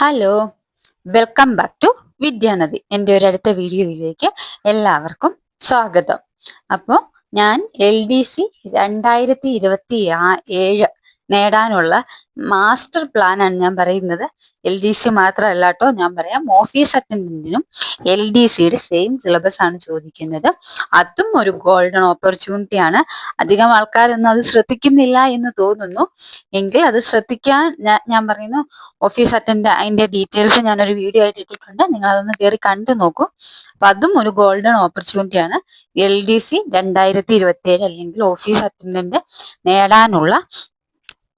Hello, welcome back to Vidyanadi. എൻ്റെ ഒരു അടുത്ത വീഡിയോയിലേക്ക് എല്ലാവർക്കും സ്വാഗതം. അപ്പോൾ ഞാൻ LDC 2027 നേടാനുള്ള മാസ്റ്റർ പ്ലാനാണ് ഞാൻ പറയുന്നത്. LDC മാത്രമല്ല കേട്ടോ, ഞാൻ പറയാം ഓഫീസ് അറ്റൻഡന്റിനും LDCയുടെ സെയിം സിലബസ് ആണ് ചോദിക്കുന്നത്. അതും ഒരു ഗോൾഡൻ ഓപ്പർച്യൂണിറ്റിയാണ്. അധികം ആൾക്കാരൊന്നും അത് ശ്രദ്ധിക്കുന്നില്ല എന്ന് തോന്നുന്നു. എങ്കിൽ അത് ശ്രദ്ധിക്കാൻ ഞാൻ പറയുന്നു. ഓഫീസ് അറ്റൻഡ് അതിന്റെ ഡീറ്റെയിൽസ് ഞാനൊരു വീഡിയോ ആയിട്ട് ഇട്ടിട്ടുണ്ട്, നിങ്ങൾ അതൊന്ന് കയറി കണ്ടു നോക്കൂ. അപ്പൊ അതും ഒരു ഗോൾഡൻ ഓപ്പർച്യൂണിറ്റിയാണ്. LDC 2027 അല്ലെങ്കിൽ ഓഫീസ് അറ്റൻഡന്റ് നേടാനുള്ള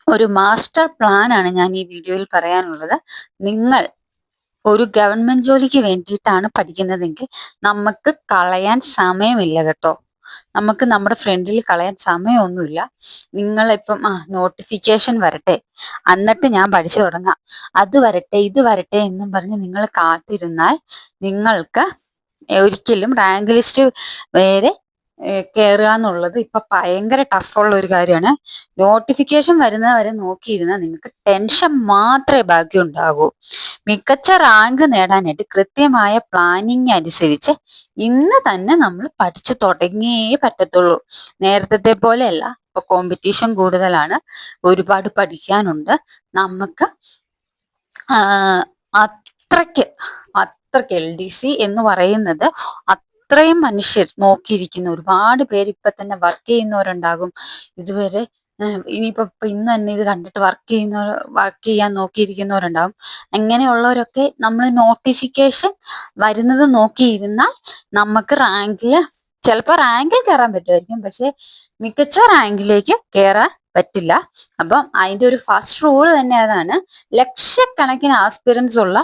ഒരു മാസ്റ്റർ പ്ലാൻ ആണ് ഞാൻ ഈ വീഡിയോയിൽ പറയാനുള്ളത്. നിങ്ങൾ ഒരു ഗവൺമെന്റ് ജോലിക്ക് വേണ്ടിയിട്ടാണ് പഠിക്കുന്നതെങ്കിൽ നമുക്ക് കളയാൻ സമയമില്ല കേട്ടോ. നമുക്ക് നമ്മുടെ ഫ്രണ്ടിൽ കളയാൻ സമയമൊന്നുമില്ല. നിങ്ങളിപ്പം നോട്ടിഫിക്കേഷൻ വരട്ടെ എന്നിട്ട് ഞാൻ പഠിച്ചു തുടങ്ങാം, അത് വരട്ടെ ഇത് വരട്ടെ എന്നും പറഞ്ഞ് നിങ്ങൾ കാത്തിരുന്നാൽ നിങ്ങൾക്ക് ഒരിക്കലും റാങ്ക് ലിസ്റ്റ് വരെ കയറുക എന്നുള്ളത് ഇപ്പൊ ഭയങ്കര ടഫുള്ള ഒരു കാര്യമാണ്. നോട്ടിഫിക്കേഷൻ വരുന്നവരെ നോക്കിയിരുന്നാൽ നിങ്ങൾക്ക് ടെൻഷൻ മാത്രമേ ബാക്കി ഉണ്ടാകൂ. മികച്ച റാങ്ക് നേടാനായിട്ട് കൃത്യമായ പ്ലാനിങ് അനുസരിച്ച് ഇന്ന് തന്നെ നമ്മൾ പഠിച്ചു തുടങ്ങിയേ പറ്റത്തുള്ളൂ. നേരത്തെ പോലെയല്ല, ഇപ്പൊ കോമ്പറ്റീഷൻ കൂടുതലാണ്, ഒരുപാട് പഠിക്കാനുണ്ട്. നമുക്ക് അത്രയ്ക്ക് LDC എന്ന് പറയുന്നത് അത്രയും മനുഷ്യർ നോക്കിയിരിക്കുന്ന ഒരുപാട് പേര് ഇപ്പൊ തന്നെ വർക്ക് ചെയ്യുന്നവരുണ്ടാകും. ഇതുവരെ ഇനിയിപ്പോ ഇന്ന് തന്നെ ഇത് കണ്ടിട്ട് വർക്ക് ചെയ്യാൻ നോക്കിയിരിക്കുന്നവരുണ്ടാകും. അങ്ങനെയുള്ളവരൊക്കെ നമ്മൾ നോട്ടിഫിക്കേഷൻ വരുന്നത് നോക്കിയിരുന്നാൽ നമുക്ക് ചിലപ്പോൾ റാങ്കിൽ കയറാൻ പറ്റുമായിരിക്കും, പക്ഷെ മികച്ച റാങ്കിലേക്ക് കയറാൻ പറ്റില്ല. അപ്പം അതിന്റെ ഒരു ഫസ്റ്റ് റൂള് തന്നെ അതാണ്. ലക്ഷക്കണക്കിന് ആസ്പിറൻസ് ഉള്ള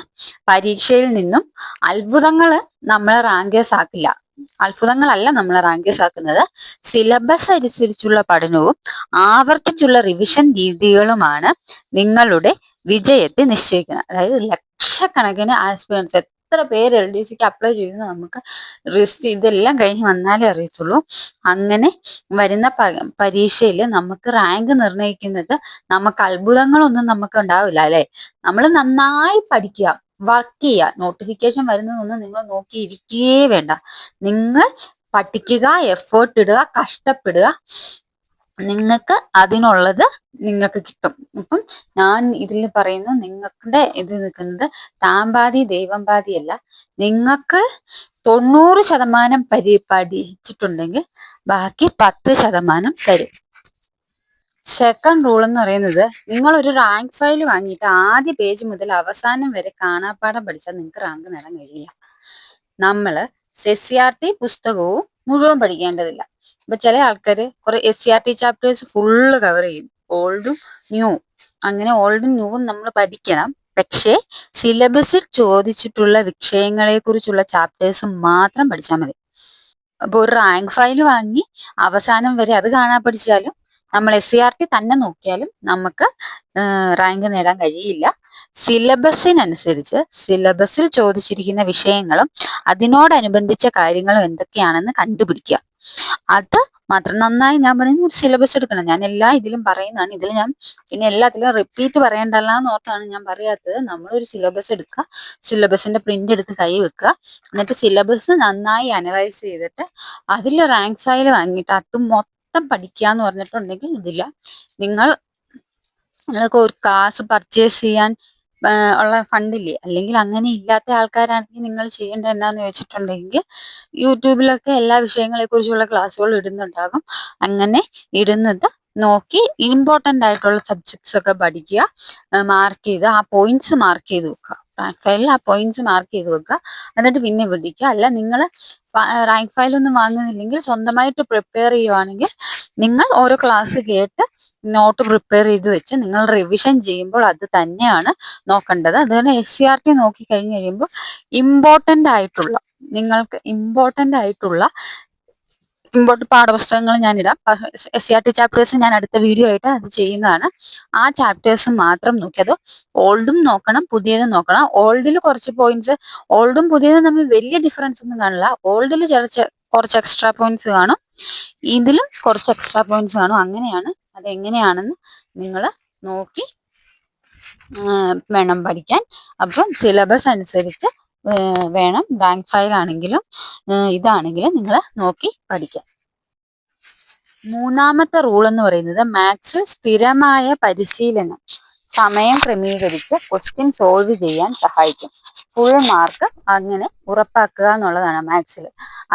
പരീക്ഷയിൽ നിന്നും അത്ഭുതങ്ങള് നമ്മളെ റാങ്കേഴ്സ് ആക്കില്ല. അത്ഭുതങ്ങളല്ല നമ്മളെ റാങ്കേഴ്സ് ആക്കുന്നത്. സിലബസ് അനുസരിച്ചുള്ള പഠനവും ആവർത്തിച്ചുള്ള റിവിഷൻ രീതികളുമാണ് നിങ്ങളുടെ വിജയത്തെ നിശ്ചയിക്കുന്നത്. അതായത് ലക്ഷക്കണക്കിന് ആസ്പിറൻസ്, എത്ര പേര് LDCക്ക് അപ്ലൈ ചെയ്യുന്നു നമുക്ക് റിസ്റ്റ് ഇതെല്ലാം കഴിഞ്ഞ് വന്നാലേ അറിയത്തുള്ളൂ. അങ്ങനെ വരുന്ന പരീക്ഷയിൽ നമുക്ക് റാങ്ക് നിർണ്ണയിക്കുന്നത് നമുക്ക് അത്ഭുതങ്ങളൊന്നും നമുക്ക് ഉണ്ടാവില്ല അല്ലെ. നമ്മൾ നന്നായി പഠിക്കുക, വർക്ക് ചെയ്യുക. നോട്ടിഫിക്കേഷൻ വരുന്നതൊന്നും നിങ്ങൾ നോക്കിയിരിക്കുകയേ വേണ്ട. നിങ്ങൾ പഠിക്കുക, എഫേർട്ട് ഇടുക, കഷ്ടപ്പെടുക. നിങ്ങൾക്ക് അതിനുള്ളത് നിങ്ങൾക്ക് കിട്ടും. അപ്പം ഞാൻ ഇതിൽ പറയുന്നു, നിങ്ങളുടെ ഇത് നിൽക്കുന്നത് താമ്പാതി ദൈവം പാതിയല്ല. നിങ്ങൾക്ക് 90% പഠിച്ചിട്ടുണ്ടെങ്കിൽ ബാക്കി 10% തരും. സെക്കൻഡ് റൂൾ എന്ന് പറയുന്നത്, നിങ്ങൾ ഒരു റാങ്ക് ഫയൽ വാങ്ങിയിട്ട് ആദ്യ പേജ് മുതൽ അവസാനം വരെ കാണാപ്പാഠം പഠിച്ചാൽ നിങ്ങൾക്ക് റാങ്ക് നേടാൻ കഴിയില്ല. നമ്മള് SCRT പുസ്തകവും മുഴുവൻ പഠിക്കേണ്ടതില്ല. ഇപ്പൊ ചില ആൾക്കാര് കുറെ SCRT ചാപ്റ്റേഴ്സ് ഫുള്ള് കവർ ചെയ്യും, ഓൾഡും ന്യൂ. അങ്ങനെ ഓൾഡും ന്യൂവും നമ്മൾ പഠിക്കണം. പക്ഷേ സിലബസിൽ ചോദിച്ചിട്ടുള്ള വിഷയങ്ങളെ കുറിച്ചുള്ള ചാപ്റ്റേഴ്സ് മാത്രം പഠിച്ചാൽ മതി. അപ്പൊ ഒരു റാങ്ക് ഫയൽ വാങ്ങി അവസാനം വരെ അത് കാണാൻ പഠിച്ചാലും നമ്മൾ SCRT തന്നെ നോക്കിയാലും നമുക്ക് റാങ്ക് നേടാൻ കഴിയില്ല. സിലബസിനനുസരിച്ച് സിലബസിൽ ചോദിച്ചിരിക്കുന്ന വിഷയങ്ങളും അതിനോടനുബന്ധിച്ച കാര്യങ്ങളും എന്തൊക്കെയാണെന്ന് കണ്ടുപിടിക്കുക. അത് മാത്രം നന്നായി ഞാൻ പറയുന്നത് ഒരു സിലബസ് എടുക്കണം. ഞാൻ ഇതിലും പറയുന്നതാണ്. ഇതിൽ ഞാൻ പിന്നെ എല്ലാത്തിലും റിപ്പീറ്റ് പറയണ്ടല്ലോ എന്ന് ഓർത്താണ് ഞാൻ പറയാത്തത്. നമ്മളൊരു സിലബസ് എടുക്കുക, സിലബസിന്റെ പ്രിന്റ് എടുത്ത് കൈ വെക്കുക, എന്നിട്ട് സിലബസ് നന്നായി അനലൈസ് ചെയ്തിട്ട് അതിൽ റാങ്ക് ഫയൽ വാങ്ങിയിട്ട് അത് മൊത്തം പഠിക്കുക എന്ന് പറഞ്ഞിട്ടുണ്ടെങ്കിൽ ഇതില്ല. നിങ്ങൾക്ക് ഒരു ക്ലാസ് പർച്ചേസ് ചെയ്യാൻ ഉള്ള ഫണ്ടില്ലേ, അല്ലെങ്കിൽ അങ്ങനെ ഇല്ലാത്ത ആൾക്കാരാണെങ്കിൽ നിങ്ങൾ ചെയ്യേണ്ടത് എന്താന്ന് ചോദിച്ചിട്ടുണ്ടെങ്കിൽ യൂട്യൂബിലൊക്കെ എല്ലാ വിഷയങ്ങളെ കുറിച്ചുള്ള ക്ലാസ്സുകൾ ഇടുന്നുണ്ടാകും. അങ്ങനെ ഇടുന്നത് നോക്കി ഇമ്പോർട്ടൻ്റ് ആയിട്ടുള്ള സബ്ജക്ട്സ് ഒക്കെ പഠിക്കുക, മാർക്ക് ചെയ്ത് ആ പോയിന്റ്സ് മാർക്ക് ചെയ്ത് വെക്കുക. റാങ്ക് ഫയലിൽ ആ പോയിന്റ്സ് മാർക്ക് ചെയ്ത് വെക്കുക, എന്നിട്ട് പിന്നെ പഠിക്കുക. അല്ല നിങ്ങൾ റാങ്ക് ഫയലൊന്നും വാങ്ങുന്നില്ലെങ്കിൽ സ്വന്തമായിട്ട് പ്രിപ്പയർ ചെയ്യുവാണെങ്കിൽ നിങ്ങൾ ഓരോ ക്ലാസ് കേട്ട് നോട്ട് പ്രിപ്പയർ ചെയ്ത് വെച്ച് നിങ്ങൾ റിവിഷൻ ചെയ്യുമ്പോൾ അത് തന്നെയാണ് നോക്കേണ്ടത്. അതുപോലെ SCRT നോക്കി കഴിഞ്ഞ് കഴിയുമ്പോൾ നിങ്ങൾക്ക് ഇമ്പോർട്ടൻ്റ് ആയിട്ടുള്ള പാഠപുസ്തകങ്ങൾ ഞാൻ ഇടാം. SCRT ചാപ്റ്റേഴ്സ് ഞാൻ അടുത്ത വീഡിയോ ആയിട്ട് അത് ചെയ്യുന്നതാണ്. ആ ചാപ്റ്റേഴ്സ് മാത്രം നോക്കി, അത് ഓൾഡും നോക്കണം പുതിയതും നോക്കണം. ഓൾഡിൽ കുറച്ച് പോയിന്റ്സ്, ഓൾഡും പുതിയതും തമ്മിൽ വലിയ ഡിഫറൻസ് ഒന്നും കാണില്ല. ഓൾഡിൽ കുറച്ച് എക്സ്ട്രാ പോയിന്റ്സ് കാണും, ഇതിലും കുറച്ച് എക്സ്ട്രാ പോയിന്റ്സ് കാണും. അങ്ങനെയാണ്, അതെങ്ങനെയാണെന്ന് നിങ്ങൾ നോക്കി വേണം പഠിക്കാൻ. അപ്പം സിലബസ് അനുസരിച്ച് വേണം. റാങ്ക് ഫയൽ ആണെങ്കിലും ഇതാണെങ്കിലും നിങ്ങൾ നോക്കി പഠിക്കാൻ. മൂന്നാമത്തെ റൂൾ എന്ന് പറയുന്നത് മാത്സ് സ്ഥിരമായ പരിശീലനം സമയം ക്രമീകരിച്ച് ക്വസ്റ്റ്യൻ സോൾവ് ചെയ്യാൻ സഹായിക്കും. ഫുൾ മാർക്ക് അങ്ങനെ ഉറപ്പാക്കുക എന്നുള്ളതാണ് മാത്സിൽ.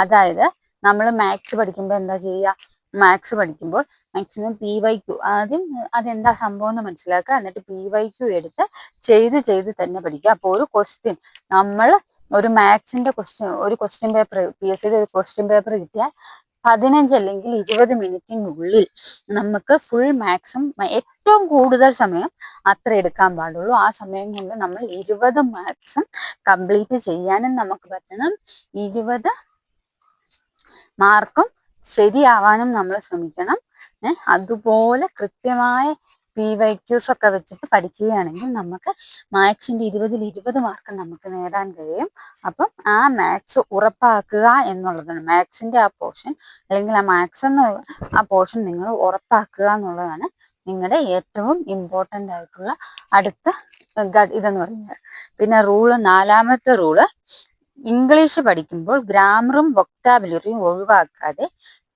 അതായത് നമ്മൾ മാത്സ് പഠിക്കുമ്പോൾ എന്താ ചെയ്യുക? മാത്സ് പഠിക്കുമ്പോൾ മാക്സിമം PYQ ആദ്യം അതെന്താ സംഭവം എന്ന് മനസ്സിലാക്കുക. എന്നിട്ട് PYQ എടുത്ത് ചെയ്ത് തന്നെ പഠിക്കുക. അപ്പോൾ ഒരു ക്വസ്റ്റ്യൻ നമ്മൾ ഒരു മാത്സിന്റെ ഒരു ക്വസ്റ്റ്യൻ പേപ്പർ PSCയുടെ ഒരു ക്വസ്റ്റ്യൻ പേപ്പർ കിട്ടിയാൽ 15 അല്ലെങ്കിൽ 20 മിനിറ്റിനുള്ളിൽ നമുക്ക് ഫുൾ മാത്സും ഏറ്റവും കൂടുതൽ സമയം അത്ര എടുക്കാൻ പാടുള്ളൂ. ആ സമയം കൊണ്ട് നമ്മൾ 20 മാത്സും കംപ്ലീറ്റ് ചെയ്യാനും നമുക്ക് പറ്റണം. 20 മാർക്കും ശരിയാവാനും നമ്മൾ ശ്രമിക്കണം. അതുപോലെ കൃത്യമായ PYQs ഒക്കെ വെച്ചിട്ട് പഠിക്കുകയാണെങ്കിൽ നമുക്ക് മാത്സിന്റെ 20ൽ 20 മാർക്ക് നമുക്ക് നേടാൻ കഴിയും. അപ്പം ആ മാത്സ് ഉറപ്പാക്കുക എന്നുള്ളതാണ്. മാത്സിന്റെ ആ പോർഷൻ അല്ലെങ്കിൽ ആ മാത്സ് എന്നുള്ള ആ പോർഷൻ നിങ്ങൾ ഉറപ്പാക്കുക എന്നുള്ളതാണ് നിങ്ങളുടെ ഏറ്റവും ഇമ്പോർട്ടൻ്റ് ആയിട്ടുള്ള അടുത്ത ഇതെന്ന് പറയുന്നത്. പിന്നെ നാലാമത്തെ റൂള്, ഇംഗ്ലീഷ് പഠിക്കുമ്പോൾ ഗ്രാമറും വൊക്കാബുലറിയും ഒഴിവാക്കാതെ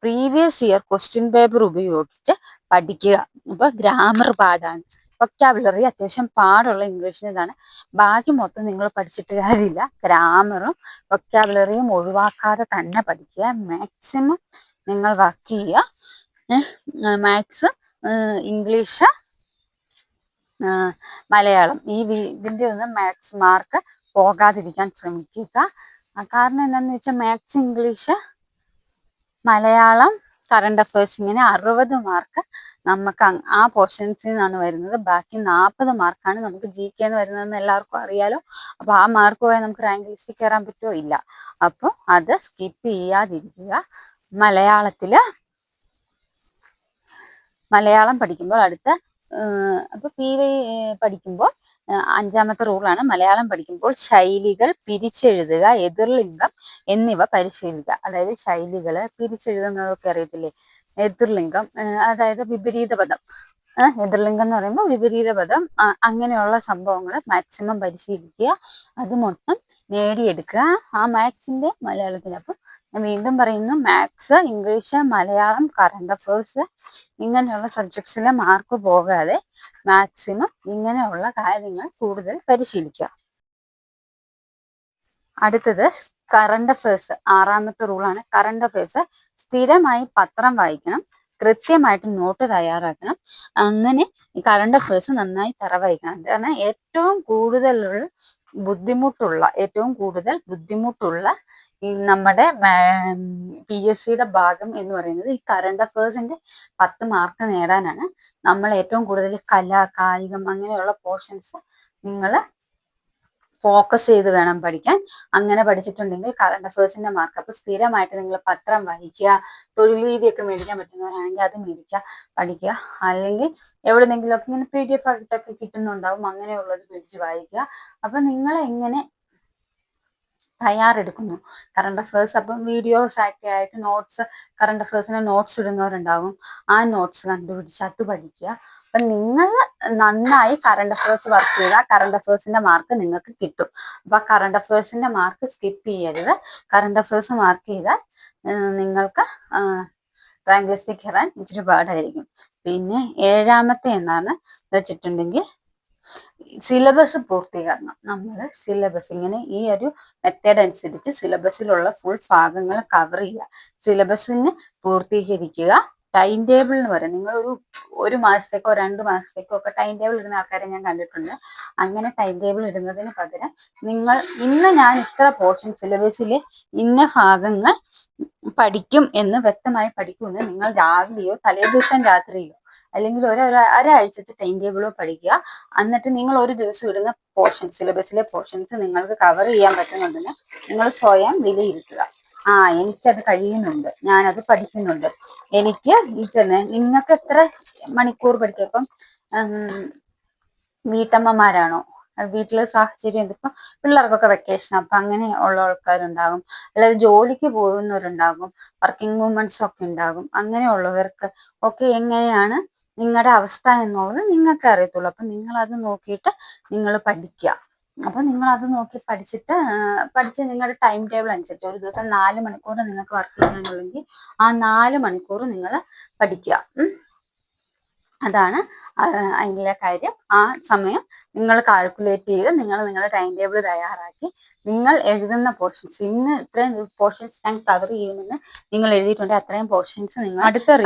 പ്രീവിയസ് ഇയർ ക്വസ്റ്റ്യൻ പേപ്പർ ഉപയോഗിച്ച് പഠിക്കുക. അപ്പൊ ഗ്രാമർ പാടാണ്, വൊക്കാബുലറി അത്യാവശ്യം പാടുള്ള ഇംഗ്ലീഷിന് ഇതാണ്. ബാക്കി മൊത്തം നിങ്ങൾ പഠിച്ചിട്ട് കാര്യമില്ല. ഗ്രാമറും വൊക്കാബുലറിയും ഒഴിവാക്കാതെ തന്നെ പഠിക്കുക. മാക്സിമം നിങ്ങൾ വർക്ക് ചെയ്യുക. മാത്സ്, ഇംഗ്ലീഷ്, മലയാളം ഇതിന്റെ ഒന്നും മാത്സ് മാർക്ക് പോകാതിരിക്കാൻ ശ്രമിക്കുക. കാരണം എന്താണെന്ന് വെച്ചാൽ maths, English, Malayalam, current affairs ഇങ്ങനെ 60 മാർക്ക് നമുക്ക് ആ പോർഷൻസിൽ നിന്നാണ് വരുന്നത്. ബാക്കി 40 മാർക്കാണ് നമുക്ക് GK എന്ന് വരുന്നതെന്ന് എല്ലാവർക്കും അറിയാലോ. അപ്പൊ ആ മാർക്ക് പോയാൽ നമുക്ക് റാങ്ക് ലിസ്റ്റിൽ കയറാൻ പറ്റുമോ? ഇല്ല. അപ്പോൾ അത് സ്കിപ്പ് ചെയ്യാതിരിക്കുക. മലയാളം പഠിക്കുമ്പോൾ അപ്പൊ PY പഠിക്കുമ്പോൾ 5ാമത്തെ റൂളാണ്, മലയാളം പഠിക്കുമ്പോൾ ശൈലികൾ പിരിച്ചെഴുതുക, എതിർലിംഗം എന്നിവ പരിശീലിക്കുക. അതായത് ശൈലികള് പിരിച്ചെഴുതുന്നതൊക്കെ അറിയത്തില്ലേ? എതിർലിംഗം അതായത് വിപരീത പദം. എതിർലിംഗം എന്ന് പറയുമ്പോൾ വിപരീത പദം, അങ്ങനെയുള്ള സംഭവങ്ങൾ മാക്സിമം പരിശീലിക്കുക. അത് മൊത്തം നേടിയെടുക്കുക ആ മാത്സിന്റെ മലയാളത്തിൽ. അപ്പം ഞാൻ വീണ്ടും പറയുന്നു, maths, English, Malayalam, current affairs ഇങ്ങനെയുള്ള സബ്ജക്ട്സിലെ മാർക്ക് പോകാതെ മാക്സിമം ഇങ്ങനെയുള്ള കാര്യങ്ങൾ കൂടുതൽ പരിശീലിക്കുക. അടുത്തത് കറണ്ട് അഫയേഴ്സ്. 6ാമത്തെ റൂളാണ് കറണ്ട് അഫയേഴ്സ്. സ്ഥിരമായി പത്രം വായിക്കണം, കൃത്യമായിട്ട് നോട്ട് തയ്യാറാക്കണം. അങ്ങനെ കറണ്ട് അഫയേഴ്സ് നന്നായി തറവായിക്കണം. കാരണം ഏറ്റവും കൂടുതൽ ബുദ്ധിമുട്ടുള്ള ഈ നമ്മുടെ PSCയുടെ ഭാഗം എന്ന് പറയുന്നത് ഈ കറണ്ട് അഫയേഴ്സിന്റെ 10 മാർക്ക് നേടാനാണ്. നമ്മൾ ഏറ്റവും കൂടുതൽ കായികം അങ്ങനെയുള്ള പോർഷൻസ് നിങ്ങൾ ഫോക്കസ് ചെയ്ത് വേണം പഠിക്കാൻ. അങ്ങനെ പഠിച്ചിട്ടുണ്ടെങ്കിൽ കറണ്ട് അഫയേഴ്സിന്റെ മാർക്ക്. അപ്പൊ സ്ഥിരമായിട്ട് നിങ്ങൾ പത്രം വായിക്കുക. തൊഴിൽ വീതിയൊക്കെ മേടിക്കാൻ പറ്റുന്നവരാണെങ്കിൽ അത് മേടിക്കുക, പഠിക്കുക. അല്ലെങ്കിൽ എവിടെന്നെങ്കിലുമൊക്കെ ഇങ്ങനെ PDF ആയിട്ടൊക്കെ കിട്ടുന്നുണ്ടാവും, അങ്ങനെയുള്ളത് മേടിച്ച് വായിക്കുക. അപ്പൊ നിങ്ങൾ എങ്ങനെ തയ്യാറെടുക്കുന്നു കറണ്ട് അഫയേഴ്സ്? അപ്പം വീഡിയോസ് ഒക്കെ ആയിട്ട് കറണ്ട് അഫയേഴ്സിന് നോട്ട്സ് ഇടുന്നവരുണ്ടാകും. ആ നോട്ട്സ് കണ്ടുപിടിച്ച് അത് പഠിക്കുക. അപ്പൊ നിങ്ങൾ നന്നായി കറണ്ട് അഫയേഴ്സ് വർക്ക് ചെയ്താൽ കറണ്ട് അഫയേഴ്സിന്റെ മാർക്ക് നിങ്ങൾക്ക് കിട്ടും. അപ്പൊ കറണ്ട് അഫയേഴ്സിന്റെ മാർക്ക് സ്കിപ്പ് ചെയ്യരുത്. കറണ്ട് അഫയേഴ്സ് മാർക്ക് ചെയ്താൽ നിങ്ങൾക്ക് റാങ്ക് ലിസ്റ്റിൽ കയറാൻ ഇച്ചിരി പാടായിരിക്കും. പിന്നെ 7ാമത്തെ എന്നാണ് വെച്ചിട്ടുണ്ടെങ്കിൽ സിലബസ് പൂർത്തീകരണം. നമ്മൾ സിലബസ് ഇങ്ങനെ ഈ ഒരു മെത്തേഡ് അനുസരിച്ച് സിലബസിലുള്ള ഫുൾ ഭാഗങ്ങൾ കവർ ചെയ്യുക. സിലബസിന് പൂർത്തീകരിക്കുക. ടൈം ടേബിൾ എന്ന് പറയും. നിങ്ങൾ ഒരു മാസത്തേക്കോ 2 മാസത്തേക്കോ ഒക്കെ ടൈം ടേബിൾ ഇടുന്ന ആൾക്കാരെ ഞാൻ കണ്ടിട്ടുണ്ട്. അങ്ങനെ ടൈം ടേബിൾ ഇടുന്നതിന് പകരം നിങ്ങൾ ഞാൻ ഇത്ര പോർഷൻ സിലബസിലെ ഇന്ന ഭാഗങ്ങൾ പഠിക്കും എന്ന് വ്യക്തമായി പഠിക്കുമെന്ന് നിങ്ങൾ രാവിലെയോ തലേദിവസം രാത്രിയോ അല്ലെങ്കിൽ ഒരാഴ്ചത്തെ ടൈം ടേബിളോ പഠിക്കുക. എന്നിട്ട് നിങ്ങൾ ഒരു ദിവസം ഇടുന്ന സിലബസിലെ പോർഷൻസ് നിങ്ങൾക്ക് കവർ ചെയ്യാൻ പറ്റുന്നുണ്ടെന്ന് നിങ്ങൾ സ്വയം വിലയിരുത്തുക. എനിക്കത് കഴിയുന്നുണ്ട്, ഞാനത് പഠിക്കുന്നുണ്ട്, എനിക്ക് നിങ്ങൾക്ക് എത്ര മണിക്കൂർ പഠിക്കുക. ഇപ്പം വീട്ടമ്മമാരാണോ, വീട്ടിലെ സാഹചര്യം ഇപ്പം പിള്ളേർക്കൊക്കെ വെക്കേഷൻ, അപ്പൊ അങ്ങനെ ഉള്ള ആൾക്കാരുണ്ടാകും. അല്ലാതെ ജോലിക്ക് പോകുന്നവരുണ്ടാകും, വർക്കിംഗ് വുമൻസ് ഒക്കെ ഉണ്ടാകും. അങ്ങനെയുള്ളവർക്ക് ഒക്കെ എങ്ങനെയാണ് നിങ്ങളുടെ അവസ്ഥ എന്നുള്ളത് നിങ്ങൾക്ക് അറിയത്തുള്ളൂ. അപ്പം നിങ്ങൾ അത് നോക്കിയിട്ട് നിങ്ങൾ പഠിക്കുക. അപ്പൊ നിങ്ങൾ അത് നോക്കി പഠിച്ച് നിങ്ങളുടെ ടൈം ടേബിൾ അനുസരിച്ച് ഒരു ദിവസം 4 മണിക്കൂർ നിങ്ങൾക്ക് വർക്ക് ചെയ്യാനുള്ളെങ്കിൽ ആ 4 മണിക്കൂർ നിങ്ങൾ പഠിക്കുക. അതാണ് അതിലെ കാര്യം. ആ സമയം നിങ്ങൾ കാൽക്കുലേറ്റ് ചെയ്ത് നിങ്ങൾ നിങ്ങളുടെ ടൈം ടേബിൾ തയ്യാറാക്കി നിങ്ങൾ എഴുതുന്ന പോർഷൻസ്, ഇന്ന് ഇത്രയും പോർഷൻസ് ഞാൻ കവർ ചെയ്യുമെന്ന് നിങ്ങൾ എഴുതിയിട്ടുണ്ട്, അത്രയും പോർഷൻസ് നിങ്ങൾ അടുത്ത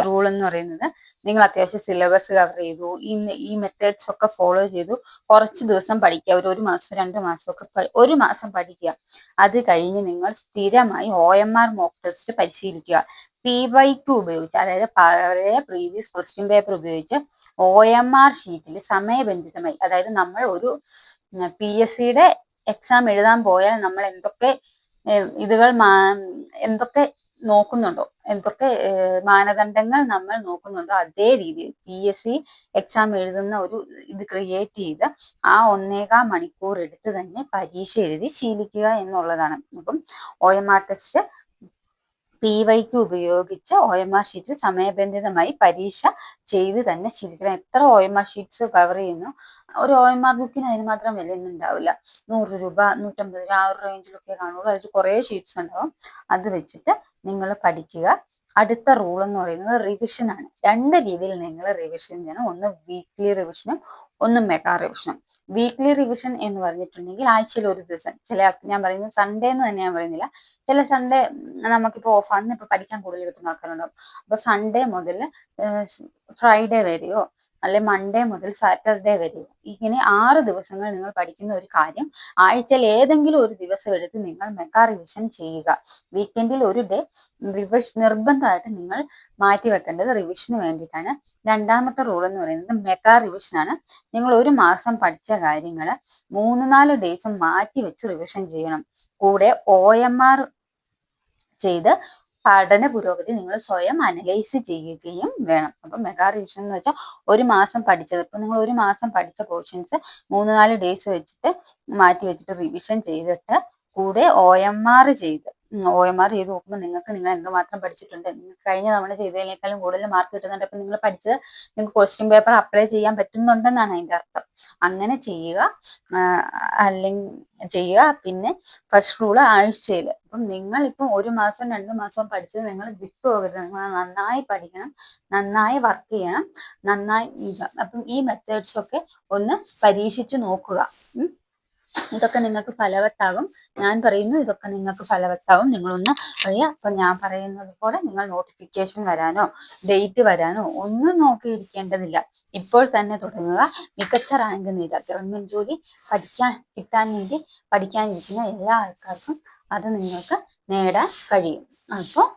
റൂൾ എന്ന് പറയുന്നത്, നിങ്ങൾ അത്യാവശ്യം സിലബസ് കവർ ചെയ്തു, ഈ മെത്തേഡ്സ് ഒക്കെ ഫോളോ ചെയ്തു, കുറച്ച് ദിവസം പഠിക്കുക, ഒരു മാസം 2 മാസമൊക്കെ ഒരു മാസം പഠിക്കുക. അത് കഴിഞ്ഞ് നിങ്ങൾ സ്ഥിരമായി OMR മോക്ക് ടെസ്റ്റ് പരിശീലിക്കുക. PYQ ഉപയോഗിച്ച്, അതായത് പഴയ പ്രീവിയസ് ക്വസ്റ്റ്യൻ പേപ്പർ ഉപയോഗിച്ച് OMR ഷീറ്റിൽ സമയബന്ധിതമായി, അതായത് നമ്മൾ ഒരു PSCയുടെ എക്സാം എഴുതാൻ പോയാൽ നമ്മൾ എന്തൊക്കെ എന്തൊക്കെ നോക്കുന്നുണ്ടോ, എന്തൊക്കെ മാനദണ്ഡങ്ങൾ നമ്മൾ നോക്കുന്നുണ്ടോ, അതേ രീതിയിൽ PSC എക്സാം എഴുതുന്ന ഒരു ഇത് ക്രിയേറ്റ് ചെയ്ത് ആ 1.25 മണിക്കൂർ എടുത്ത് തന്നെ പരീക്ഷ എഴുതി ശീലിക്കുക എന്നുള്ളതാണ്. അപ്പം OMR ടെസ്റ്റ് PYQ ഉപയോഗിച്ച് OMR ഷീറ്റിൽ സമയബന്ധിതമായി പരീക്ഷ ചെയ്ത് തന്നെ ശീലിക്കണം. എത്ര OMR ഷീറ്റ്സ് കവർ ചെയ്യുന്നു, ഒരു OMR ബുക്കിന് അതിന് മാത്രം വിലയൊന്നും ഉണ്ടാവില്ല. 100 രൂപ, 150 രൂപ, ആ ഒരു റേഞ്ചിലൊക്കെ കാണുള്ളൂ. അതിൽ കുറേ ഷീറ്റ്സ് ഉണ്ടാവും. അത് വെച്ചിട്ട് നിങ്ങൾ പഠിക്കുക. അടുത്ത റൂൾ എന്ന് പറയുന്നത് റിവിഷൻ ആണ്. 2 രീതിയിൽ നിങ്ങൾ റിവിഷൻ ചെയ്യണം. ഒന്ന് വീക്ക്ലി റിവിഷനും ഒന്ന് മെഗാ റിവിഷനും. വീക്ക്ലി റിവിഷൻ എന്ന് പറഞ്ഞിട്ടുണ്ടെങ്കിൽ ആഴ്ചയിൽ ഒരു ദിവസം, ഞാൻ പറയുന്നത് സൺഡേ എന്ന് തന്നെ ഞാൻ പറയുന്നില്ല, ചില സൺഡേ നമുക്കിപ്പോ ഓഫ്, അന്ന് ഇപ്പൊ പഠിക്കാൻ കൂടുതൽ കിട്ടുന്ന ആൾക്കാരുണ്ടാവും. അപ്പൊ സൺഡേ മുതൽ ഫ്രൈഡേ വരെയോ അല്ലെ മൺഡേ മുതൽ സാറ്റർഡേ വരെയോ, ഇങ്ങനെ 6 ദിവസങ്ങൾ നിങ്ങൾ പഠിക്കുന്ന ഒരു കാര്യം ആഴ്ചയിൽ ഏതെങ്കിലും ഒരു ദിവസം എടുത്ത് നിങ്ങൾ മെഗാ റിവിഷൻ ചെയ്യുക. വീക്കെൻഡിൽ ഒരു ഡേ നിർബന്ധമായിട്ട് നിങ്ങൾ മാറ്റി വെക്കേണ്ടത് റിവിഷന് വേണ്ടിയിട്ടാണ്. രണ്ടാമത്തെ റൂൾ എന്ന് പറയുന്നത് മെഗാ റിവിഷൻ ആണ്. നിങ്ങൾ ഒരു മാസം പഠിച്ച കാര്യങ്ങൾ 3-4 ഡേയ്സ് മാറ്റി വെച്ച് റിവിഷൻ ചെയ്യണം. കൂടെ OMR ചെയ്ത് പഠന പുരോഗതി നിങ്ങൾ സ്വയം അനലൈസ് ചെയ്യുകയും വേണം. അപ്പൊ മെഗാ റിവിഷൻ എന്ന് വെച്ചാൽ ഒരു മാസം പഠിച്ചത്, ഇപ്പൊ നിങ്ങൾ ഒരു മാസം പഠിച്ച പോർഷൻസ് 3-4 ഡേയ്സ് വെച്ചിട്ട് മാറ്റി വെച്ചിട്ട് റിവിഷൻ ചെയ്തിട്ട് കൂടെ OMR ചെയ്ത് നോക്കുമ്പോൾ നിങ്ങൾ എന്തുമാത്രം പഠിച്ചിട്ടുണ്ട്, നിങ്ങൾക്ക് കഴിഞ്ഞ തവണ ചെയ്തതിനേക്കാളും കൂടുതൽ മാർക്ക് കിട്ടുന്നുണ്ട്. അപ്പൊ നിങ്ങൾ പഠിച്ചത് നിങ്ങൾക്ക് ക്വസ്റ്റ്യൻ പേപ്പർ അപ്ലൈ ചെയ്യാൻ പറ്റുന്നുണ്ടെന്നാണ് അതിന്റെ അർത്ഥം. അങ്ങനെ ചെയ്യുക. പിന്നെ ഫസ്റ്റ് റൂള് ആഴ്ചയിൽ, അപ്പം നിങ്ങൾ ഇപ്പം 1 മാസം 2 മാസം പഠിച്ചത് നിങ്ങൾ വിട്ടുപോകരുത്. നിങ്ങൾ നന്നായി പഠിക്കണം, നന്നായി വർക്ക് ചെയ്യണം, നന്നായി. അപ്പം ഈ മെത്തേഡ്സ് ഒക്കെ ഒന്ന് പരീക്ഷിച്ച് നോക്കുക. ഇതൊക്കെ നിങ്ങൾക്ക് ഫലവത്താകും. ഞാൻ പറയുന്നു, ഇതൊക്കെ നിങ്ങൾക്ക് ഫലവത്താകും. നിങ്ങളൊന്ന് അറിയാം. അപ്പൊ ഞാൻ പറയുന്നത് പോലെ നിങ്ങൾ നോട്ടിഫിക്കേഷൻ വരാനോ ഡേറ്റ് വരാനോ ഒന്നും നോക്കിയിരിക്കേണ്ടതില്ല. ഇപ്പോൾ തന്നെ തുടങ്ങുക. മികച്ച റാങ്ക് നേടുക. ഗവൺമെന്റ് ജോലി കിട്ടാൻ വേണ്ടി പഠിക്കാനിരിക്കുന്ന എല്ലാ ആൾക്കാർക്കും അത് നിങ്ങൾക്ക് നേടാൻ കഴിയും. അപ്പോൾ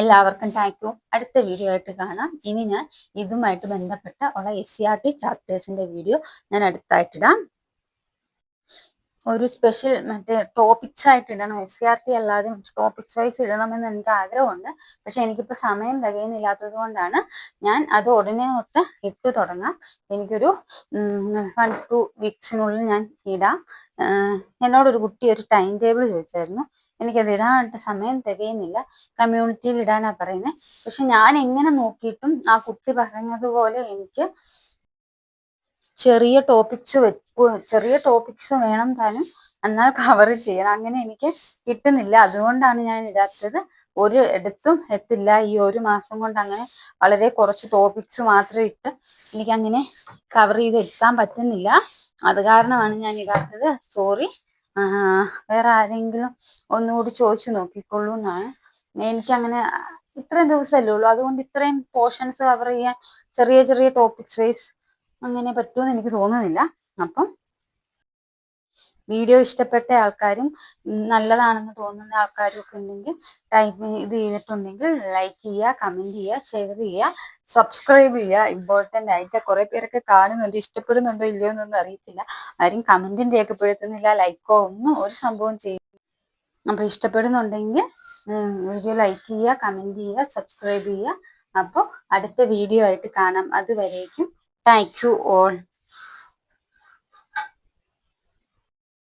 എല്ലാവർക്കും താങ്ക് യു. അടുത്ത വീഡിയോ ആയിട്ട് കാണാം. ഇനി ഞാൻ ഇതുമായിട്ട് ബന്ധപ്പെട്ട ഉള്ള SCERT ചാപ്റ്റേഴ്സിന്റെ വീഡിയോ ഞാൻ അടുത്തായിട്ടിടാം. ഒരു സ്പെഷ്യൽ മറ്റേ ടോപ്പിക്സ് ആയിട്ട് ഇടണം. SCERT അല്ലാതെ ടോപ്പിക്സ് വൈസ് ഇടണമെന്ന് എനിക്ക് ആഗ്രഹമുണ്ട്. പക്ഷെ എനിക്കിപ്പോൾ സമയം തികയുന്നില്ലാത്തത് കൊണ്ടാണ് ഞാൻ അത് ഉടനെ തൊട്ട് ഇട്ട് തുടങ്ങാം. എനിക്കൊരു 1-2 വീക്സിനുള്ളിൽ ഞാൻ ഇടാം. എന്നോടൊരു കുട്ടി ഒരു ടൈം ടേബിൾ ചോദിച്ചായിരുന്നു. എനിക്കത് ഇടാനായിട്ട് സമയം തികയുന്നില്ല. കമ്മ്യൂണിറ്റിയിൽ ഇടാനാ പറയുന്നത്. പക്ഷെ ഞാൻ എങ്ങനെ നോക്കിയിട്ടും ആ കുട്ടി പറഞ്ഞതുപോലെ എനിക്ക് ചെറിയ ടോപ്പിക്സ് വേണം താനും, എന്നാൽ കവർ ചെയ്യണം. അങ്ങനെ എനിക്ക് കിട്ടുന്നില്ല. അതുകൊണ്ടാണ് ഞാൻ ഇടാത്തത്. ഒരു എടുത്തും എത്തില്ല. ഈ 1 മാസം കൊണ്ട് അങ്ങനെ വളരെ കുറച്ച് ടോപ്പിക്സ് മാത്രം ഇട്ട് എനിക്ക് അങ്ങനെ കവർ ചെയ്ത് എടുക്കാൻ പറ്റുന്നില്ല. അത് കാരണമാണ് ഞാൻ ഇടാത്തത്. സോറി. വേറെ ആരെങ്കിലും ഒന്നുകൂടി ചോദിച്ചു നോക്കിക്കൊള്ളൂ എന്നാണ്. എനിക്കങ്ങനെ ഇത്രയും ദിവസമല്ലേ ഉള്ളൂ, അതുകൊണ്ട് ഇത്രയും പോർഷൻസ് കവർ ചെയ്യാൻ ചെറിയ ചെറിയ ടോപ്പിക്സ് വൈസ് അങ്ങനെ പറ്റുമെന്ന് എനിക്ക് തോന്നുന്നില്ല. അപ്പം വീഡിയോ ഇഷ്ടപ്പെട്ട ആൾക്കാരും നല്ലതാണെന്ന് തോന്നുന്ന ആൾക്കാരും ഒക്കെ ഉണ്ടെങ്കിൽ ഇത് ചെയ്തിട്ടുണ്ടെങ്കിൽ ലൈക്ക് ചെയ്യുക, കമന്റ് ചെയ്യുക, ഷെയർ ചെയ്യുക, സബ്സ്ക്രൈബ് ചെയ്യുക. ഇമ്പോർട്ടൻ്റ് ആയിട്ട് കുറെ പേരൊക്കെ കാണുന്നുണ്ട്. ഇഷ്ടപ്പെടുന്നുണ്ടോ ഇല്ലയോ എന്നൊന്നും അറിയത്തില്ല. ആരും കമന്റും രേഖപ്പെടുത്തുന്നില്ല, ലൈക്കോ ഒന്നും ഒരു സംഭവം ചെയ്യും. അപ്പൊ ഇഷ്ടപ്പെടുന്നുണ്ടെങ്കിൽ വീഡിയോ ലൈക്ക് ചെയ്യുക, കമന്റ് ചെയ്യുക, സബ്സ്ക്രൈബ് ചെയ്യുക. അപ്പോൾ അടുത്ത വീഡിയോ ആയിട്ട് കാണാം. അതുവരേക്കും താങ്ക് യു ഓൾ.